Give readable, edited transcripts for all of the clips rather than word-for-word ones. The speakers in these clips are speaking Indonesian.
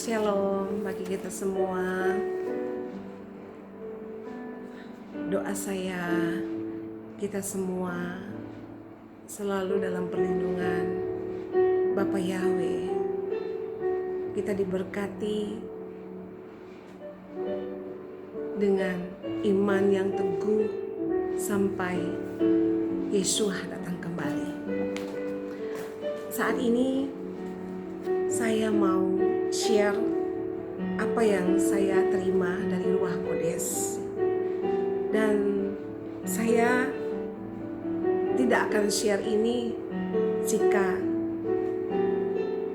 Shalom bagi kita semua. Doa saya, kita semua selalu dalam perlindungan Bapa Yahweh. Kita diberkati dengan iman yang teguh sampai Yesus datang kembali. Saat ini saya mau share apa yang saya terima dari Ruach Kodes, dan saya tidak akan share ini jika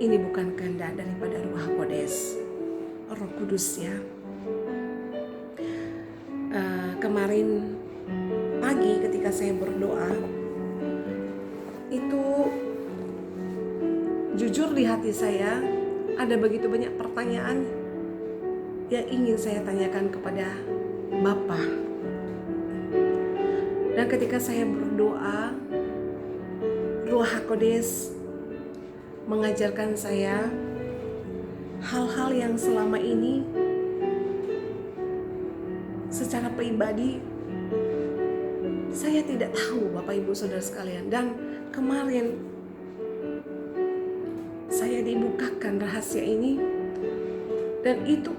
ini bukan kehendak daripada Ruach Kodes, Roh Kudus ya. Kemarin pagi ketika saya berdoa, itu jujur di hati saya ada begitu banyak pertanyaan yang ingin saya tanyakan kepada Bapa. Dan ketika saya berdoa, Ruach Kodes mengajarkan saya hal-hal yang selama ini secara pribadi saya tidak tahu, Bapak Ibu Saudara sekalian. Dan kemarin saya dibukakan rahasia ini, dan itu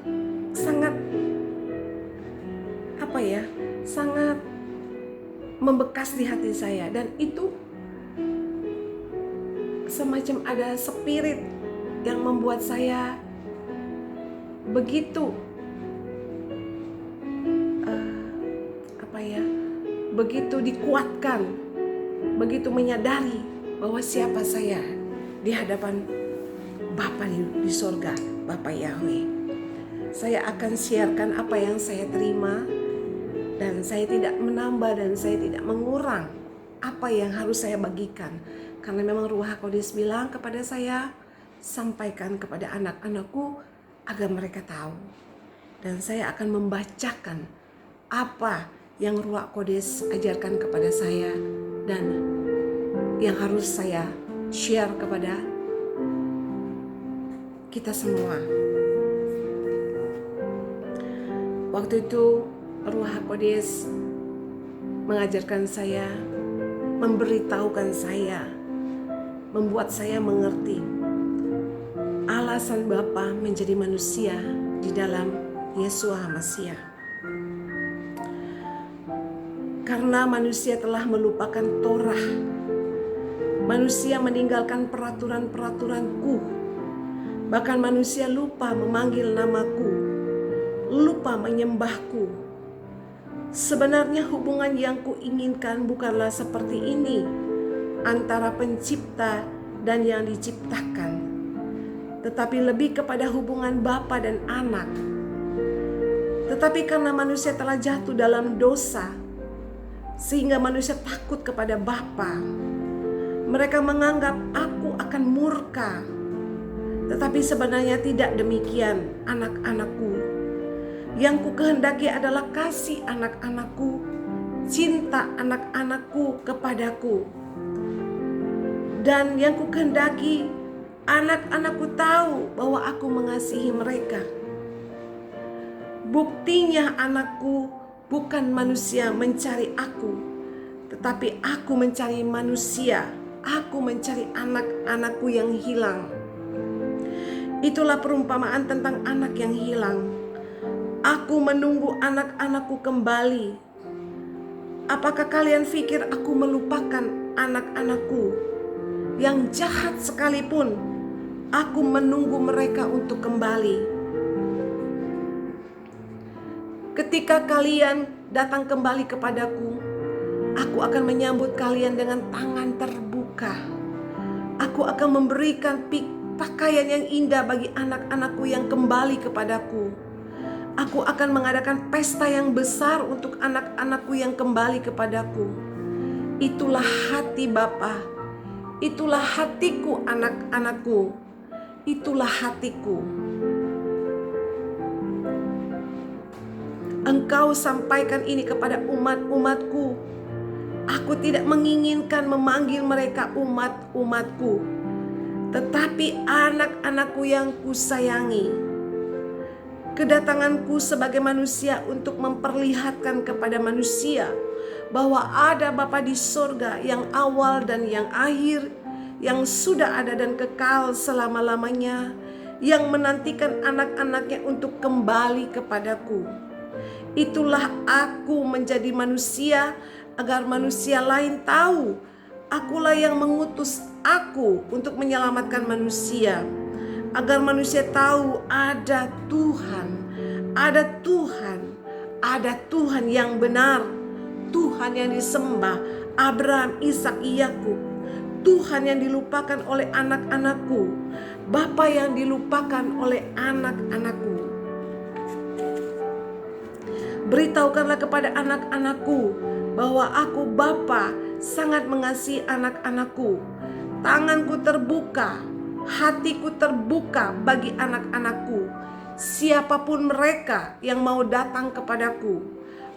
sangat sangat membekas di hati saya. Dan itu semacam ada spirit yang membuat saya begitu begitu dikuatkan, begitu menyadari bahwa siapa saya di hadapan Bapa di sorga, Bapa Yahweh. Saya akan siarkan apa yang saya terima, dan saya tidak menambah dan saya tidak mengurang apa yang harus saya bagikan. Karena memang Ruach Kodes bilang kepada saya, sampaikan kepada anak-anakku agar mereka tahu. Dan saya akan membacakan apa yang Ruach Kodes ajarkan kepada saya dan yang harus saya share kepada kita semua. Waktu itu Ruach Kodes mengajarkan saya, memberitahukan saya, membuat saya mengerti alasan Bapa menjadi manusia di dalam Yesus Mesias. Karena manusia telah melupakan Torah, manusia meninggalkan peraturan-peraturanku, bahkan manusia lupa memanggil namaku, lupa menyembahku. Sebenarnya hubungan yang kuinginkan bukanlah seperti ini antara pencipta dan yang diciptakan, tetapi lebih kepada hubungan Bapa dan anak. Tetapi karena manusia telah jatuh dalam dosa, sehingga manusia takut kepada Bapa. Mereka menganggap aku akan murka. Tetapi sebenarnya tidak demikian, anak-anakku. Yang kukehendaki adalah kasih anak-anakku, cinta anak-anakku kepadaku. Dan yang kukehendaki anak-anakku tahu bahwa aku mengasihi mereka. Buktinya anakku, bukan manusia mencari aku, tetapi aku mencari manusia. Aku mencari anak-anakku yang hilang. Itulah perumpamaan tentang anak yang hilang. Aku menunggu anak-anakku kembali. Apakah kalian pikir aku melupakan anak-anakku yang jahat sekalipun? Aku menunggu mereka untuk kembali. Ketika kalian datang kembali kepadaku, aku akan menyambut kalian dengan tangan terbuka. Aku akan memberikan pakaian yang indah bagi anak-anakku yang kembali kepadaku. Aku akan mengadakan pesta yang besar untuk anak-anakku yang kembali kepadaku. Itulah hati Bapa. Itulah hatiku anak-anakku. Itulah hatiku. Engkau sampaikan ini kepada umat-umatku. Aku tidak menginginkan memanggil mereka umat-umatku, tetapi anak-anakku yang kusayangi. Kedatanganku sebagai manusia untuk memperlihatkan kepada manusia bahwa ada Bapa di sorga yang awal dan yang akhir, yang sudah ada dan kekal selama-lamanya, yang menantikan anak-anaknya untuk kembali kepadaku. Itulah aku menjadi manusia, agar manusia lain tahu akulah yang mengutus aku untuk menyelamatkan manusia. Agar manusia tahu ada Tuhan, ada Tuhan, ada Tuhan yang benar, Tuhan yang disembah Abraham, Ishak, Yakub, Tuhan yang dilupakan oleh anak-anakku, Bapa yang dilupakan oleh anak-anakku. Beritahukanlah kepada anak-anakku bahwa aku Bapa sangat mengasihi anak-anakku. Tanganku terbuka, hatiku terbuka bagi anak-anakku. Siapapun mereka yang mau datang kepadaku,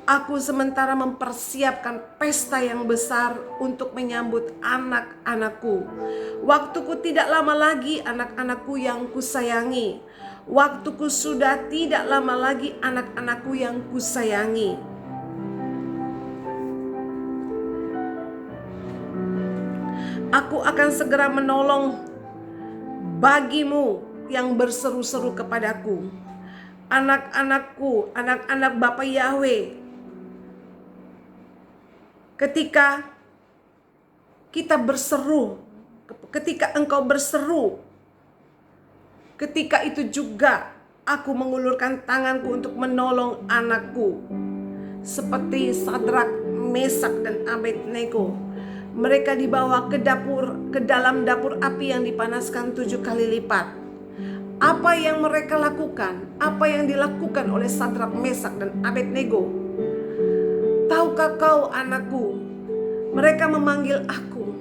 aku sementara mempersiapkan pesta yang besar untuk menyambut anak-anakku. Waktuku tidak lama lagi, anak-anakku yang kusayangi. Waktuku sudah tidak lama lagi, anak-anakku yang kusayangi. Aku akan segera menolong bagimu yang berseru-seru kepadaku. Anak-anakku, anak-anak Bapa Yahweh, ketika kita berseru, ketika engkau berseru, ketika itu juga aku mengulurkan tanganku untuk menolong anakku. Seperti Sadrak, Mesak, dan Abednego. Mereka dibawa ke dalam dapur api yang dipanaskan 7 kali lipat. Apa yang mereka lakukan? Apa yang dilakukan oleh Sadrak, Mesak, dan Abednego? Tahukah kau, anakku? Mereka memanggil aku,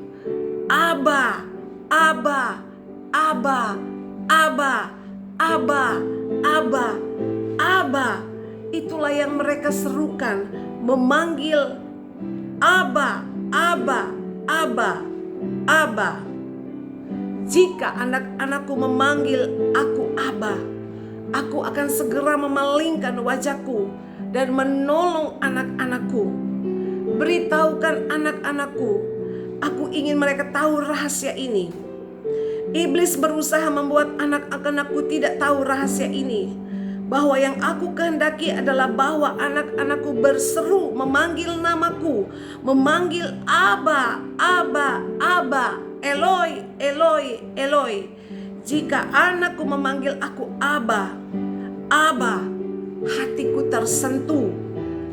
Aba, Aba, Aba, Aba, Aba, Aba, Aba. Itulah yang mereka serukan, memanggil Aba, Aba, Aba, Aba. Jika anak-anakku memanggil aku Aba, aku akan segera memalingkan wajahku dan menolong anak-anakku. Beritahukan anak-anakku, aku ingin mereka tahu rahasia ini. Iblis berusaha membuat anak-anakku tidak tahu rahasia ini, bahwa yang aku kehendaki adalah bahwa anak-anakku berseru memanggil namaku, memanggil Aba, Aba, Aba, Eloi, Eloi, Eloi. Jika anakku memanggil aku Aba, Aba, hatiku tersentuh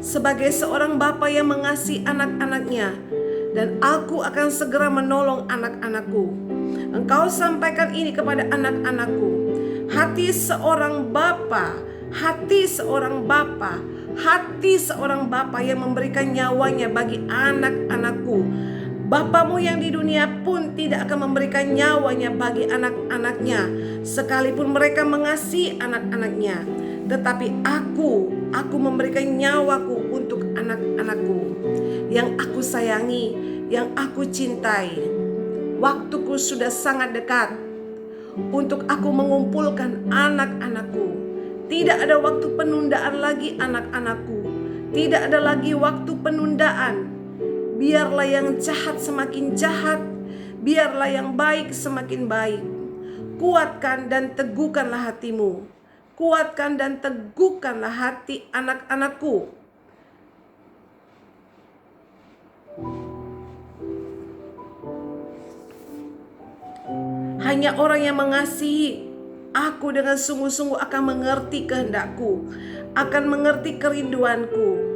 sebagai seorang bapa yang mengasihi anak-anaknya, dan aku akan segera menolong anak-anakku. Engkau sampaikan ini kepada anak-anakku. Hati seorang bapa, hati seorang bapa, hati seorang bapa yang memberikan nyawanya bagi anak-anakku. Bapamu yang di dunia pun tidak akan memberikan nyawanya bagi anak-anaknya, sekalipun mereka mengasihi anak-anaknya. Tetapi aku memberikan nyawaku untuk anak-anakku yang aku sayangi, yang aku cintai. Waktuku sudah sangat dekat untuk aku mengumpulkan anak-anakku. Tidak ada waktu penundaan lagi, anak-anakku. Tidak ada lagi waktu penundaan. Biarlah yang jahat semakin jahat, biarlah yang baik semakin baik. Kuatkan dan teguhkanlah hatimu. Kuatkan dan teguhkanlah hati anak-anakku. Hanya orang yang mengasihi aku dengan sungguh-sungguh akan mengerti kehendakku, akan mengerti kerinduanku.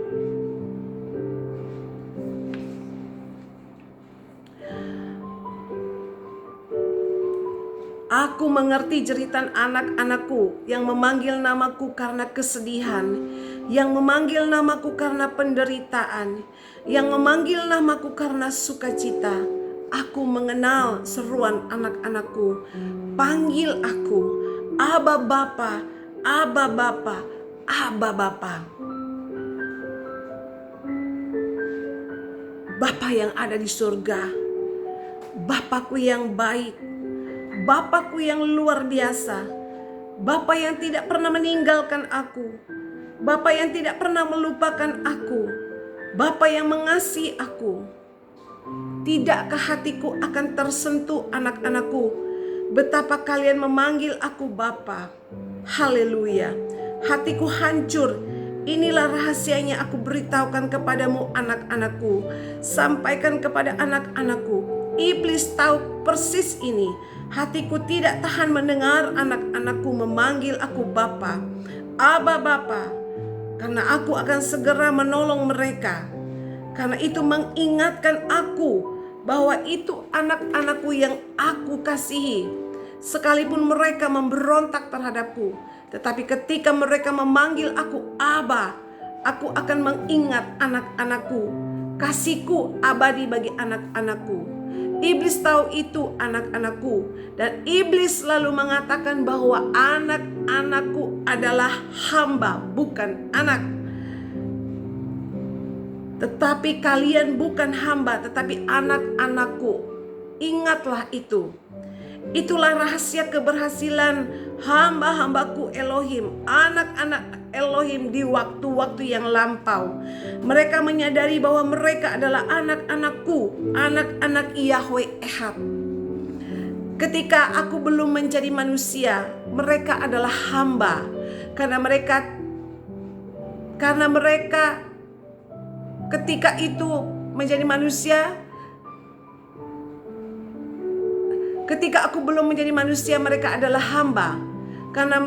Aku mengerti jeritan anak-anakku yang memanggil namaku karena kesedihan, yang memanggil namaku karena penderitaan, yang memanggil namaku karena sukacita. Aku mengenal seruan anak-anakku. Panggil aku, Aba Bapa, Aba Bapa, Aba Bapa. Bapa yang ada di surga, Bapakku yang baik, Bapakku yang luar biasa, Bapa yang tidak pernah meninggalkan aku, Bapa yang tidak pernah melupakan aku, Bapa yang mengasihi aku. Tidakkah hatiku akan tersentuh, anak-anakku, betapa kalian memanggil aku Bapa? Haleluya. Hatiku hancur. Inilah rahasianya aku beritahukan kepadamu, anak-anakku. Sampaikan kepada anak-anakku. Iblis tahu persis ini. Hatiku tidak tahan mendengar anak-anakku memanggil aku Bapa. Aba Bapa. Karena aku akan segera menolong mereka. Karena itu mengingatkan aku bahwa itu anak-anakku yang aku kasihi. Sekalipun mereka memberontak terhadapku, tetapi ketika mereka memanggil aku Aba, aku akan mengingat anak-anakku. Kasihku abadi bagi anak-anakku. Iblis tahu itu, anak-anakku, dan iblis selalu mengatakan bahwa anak-anakku adalah hamba, bukan anak. Tetapi kalian bukan hamba, tetapi anak-anakku. Ingatlah itu. Itulah rahasia keberhasilan hamba-hambaku Elohim, anak-anak Elohim di waktu-waktu yang lampau. Mereka menyadari bahwa mereka adalah anak-anakku, anak-anak Yahweh Ehad. Ketika aku belum menjadi manusia, mereka adalah hamba. Karena mereka ketika itu menjadi manusia, ketika aku belum menjadi manusia, mereka adalah hamba. Karena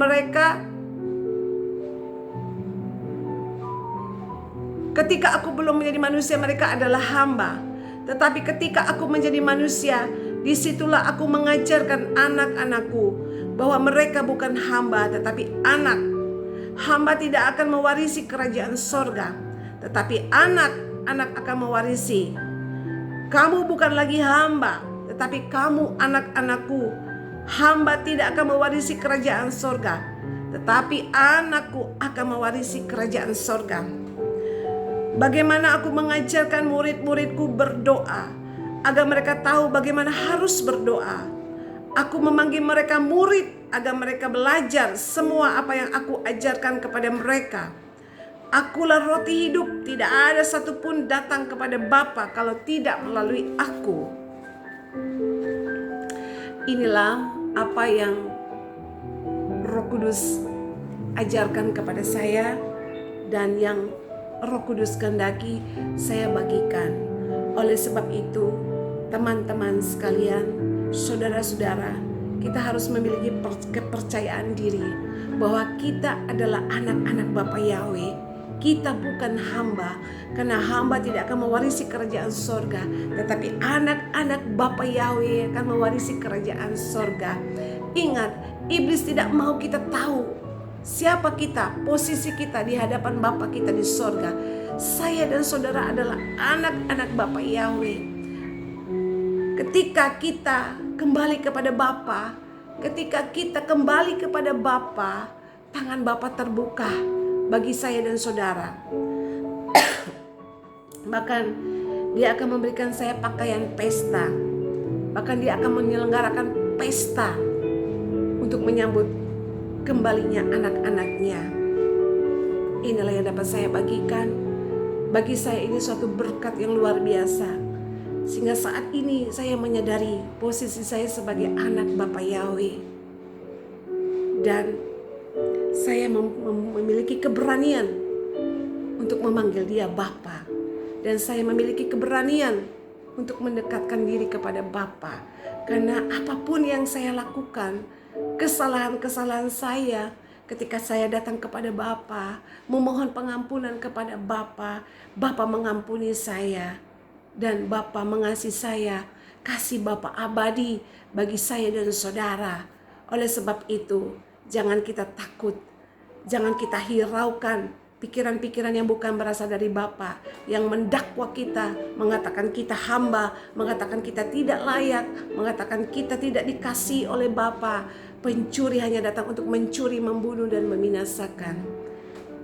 ketika aku belum menjadi manusia, mereka adalah hamba. Tetapi ketika aku menjadi manusia, disitulah aku mengajarkan anak-anakku bahwa mereka bukan hamba, tetapi anak. Hamba tidak akan mewarisi kerajaan sorga, tetapi anak-anak akan mewarisi. Kamu bukan lagi hamba, tetapi kamu anak-anakku. Hamba tidak akan mewarisi kerajaan sorga, tetapi anakku akan mewarisi kerajaan sorga. Bagaimana aku mengajarkan murid-muridku berdoa, agar mereka tahu bagaimana harus berdoa. Aku memanggil mereka murid, agar mereka belajar semua apa yang aku ajarkan kepada mereka. Akulah roti hidup, tidak ada satupun datang kepada Bapa kalau tidak melalui aku. Inilah apa yang Roh Kudus ajarkan kepada saya dan yang Roh Kudus kehendaki saya bagikan. Oleh sebab itu, teman-teman sekalian, saudara-saudara, kita harus memiliki kepercayaan diri bahwa kita adalah anak-anak Bapa Yahweh. Kita bukan hamba, karena hamba tidak akan mewarisi kerajaan sorga, tetapi anak-anak Bapa Yahweh akan mewarisi kerajaan sorga. Ingat, iblis tidak mau kita tahu siapa kita, posisi kita di hadapan Bapa kita di sorga. Saya dan saudara adalah anak-anak Bapa Yahweh. Ketika kita kembali kepada Bapa, tangan Bapa terbuka bagi saya dan saudara. Bahkan Dia akan memberikan saya pakaian pesta. Bahkan Dia akan menyelenggarakan pesta untuk menyambut kembalinya anak-anaknya. Inilah yang dapat saya bagikan. Bagi saya ini suatu berkat yang luar biasa. Sehingga saat ini saya menyadari posisi saya sebagai anak Bapa Yahweh. Dan saya memiliki keberanian untuk memanggil Dia Bapa. Dan saya memiliki keberanian untuk mendekatkan diri kepada Bapa. Karena apapun yang saya lakukan, kesalahan-kesalahan saya, ketika saya datang kepada Bapa, memohon pengampunan kepada Bapa, Bapa mengampuni saya. Dan Bapa mengasihi saya, kasih Bapa abadi bagi saya dan saudara. Oleh sebab itu, jangan kita takut, jangan kita hiraukan pikiran-pikiran yang bukan berasal dari Bapa, yang mendakwa kita, mengatakan kita hamba, mengatakan kita tidak layak, mengatakan kita tidak dikasihi oleh Bapa. Pencuri hanya datang untuk mencuri, membunuh, dan membinasakan.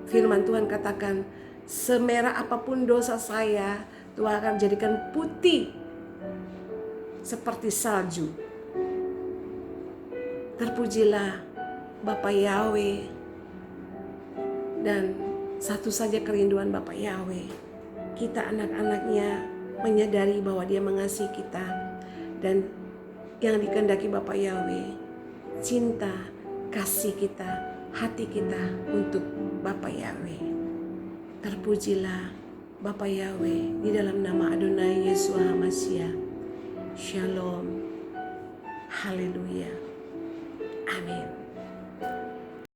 Firman Tuhan katakan, semerah apapun dosa saya, Tuhan akan jadikan putih seperti salju. Terpujilah Bapa Yahweh, dan satu saja kerinduan Bapa Yahweh, kita anak-anaknya menyadari bahwa Dia mengasihi kita, dan yang dikehendaki Bapa Yahweh, cinta, kasih kita, hati kita untuk Bapa Yahweh. Terpujilah Bapa Yahweh di dalam nama Adonai Yesus HaMashiach. Shalom. Haleluya. Amin.